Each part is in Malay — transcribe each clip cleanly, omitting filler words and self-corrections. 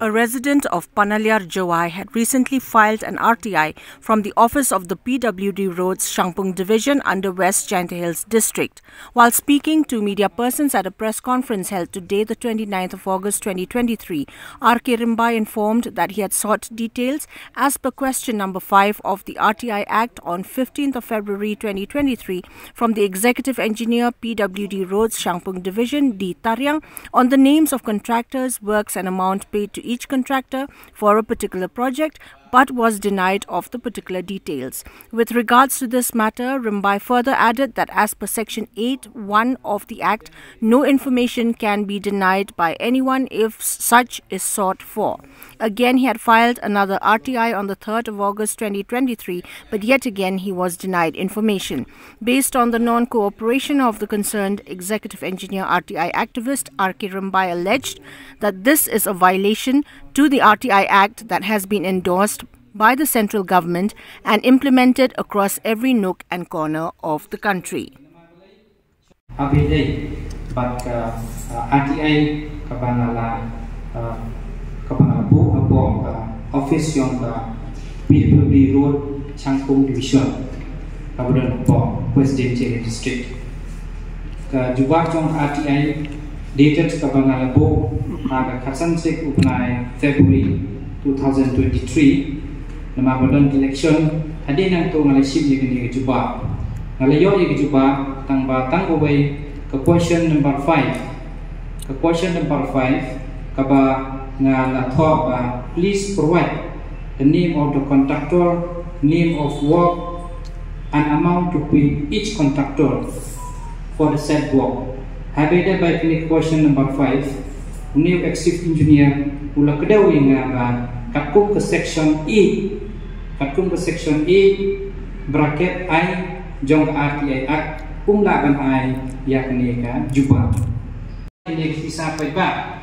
A resident of Panaliar, Jowai had recently filed an RTI from the office of the PWD Roads Shangpung division under West Jaintia Hills district. While speaking to media persons at a press conference held today, the 29th of August 2023, R.K. Rimbai informed that he had sought details as per question number 5 of the RTI Act on 15th of February 2023 from the Executive Engineer PWD Roads Shanpung Division D. Taryang on the names of contractors, works and amount paid to each contractor for a particular project, but was denied of the particular details. With regards to this matter, Rimbai further added that as per Section 8(1) of the Act, no information can be denied by anyone if such is sought for. Again, he had filed another RTI on the 3rd of August 2023, but yet again he was denied information. Based on the non-cooperation of the concerned Executive Engineer RTI activist, R.K. Rimbai alleged that this is a violation to the RTI Act that has been endorsed by the central government and implemented across every nook and corner of the country. Office yang PWD Road Shanpung Division kabupaten West Jaintia Hills District. Jubah jong RTI dated kabangala bo pada kasan sek upnai February 2023 nama badan election ada nang tu ngalaship ye ni jubah ngalayo ye jubah tang batang gowai ke question number 5 ke question number 5 kaba ngala thok please provide the name of the contractor, name of work and amount to pay each contractor for the said work. Habida by question number 5, new executive engineer ula kedawi nga kakum ke section E, kakum ke section E bracket I jong RTI Act umlakan I yakni ka jubah. Ini bisa apa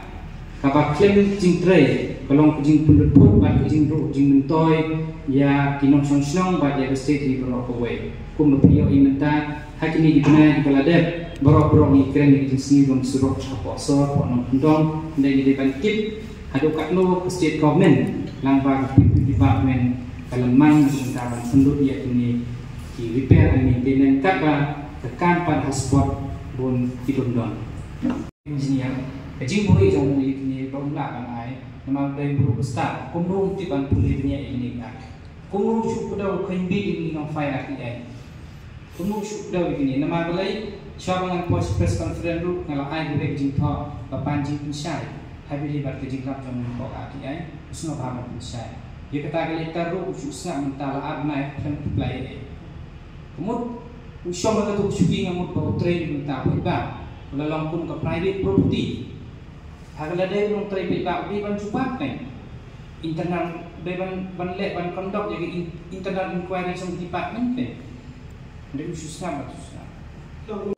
kapa claim jing tray kalau jing penduduk bat jing ro jing mentoy ya kinong song bat ya state di berapa way kum lebih imenta hakini di mana di Alleges berapa ni keren di sini dong suruh apa so orang pendong dari di bantik ada kakno state government langkah department kalaman tentang penduduk ya ini di repair and maintenance kapa tekan pada spot bon tidondon engineer jing boleh jong ini romla kan ai nama dari guru besar kumrung tiban pulih dunia ini kan kumrung syukudau kembali ini nang fire RTI kumrung syukudau ini nama belai syabangan post press conference ru ngala ai boleh jing tho papan jing insai habis bar ke jing lap jong ko RTI usno bhamat insai ye kata kali taru susah mentala arnai kan play kemud usong kata tu syuking ngamut bau train minta apa lalong pun ke private property hagala day nung try ba di ban supat kai internal ban le ban conduct jadi internal inquiry sa department kai. Hindi susah.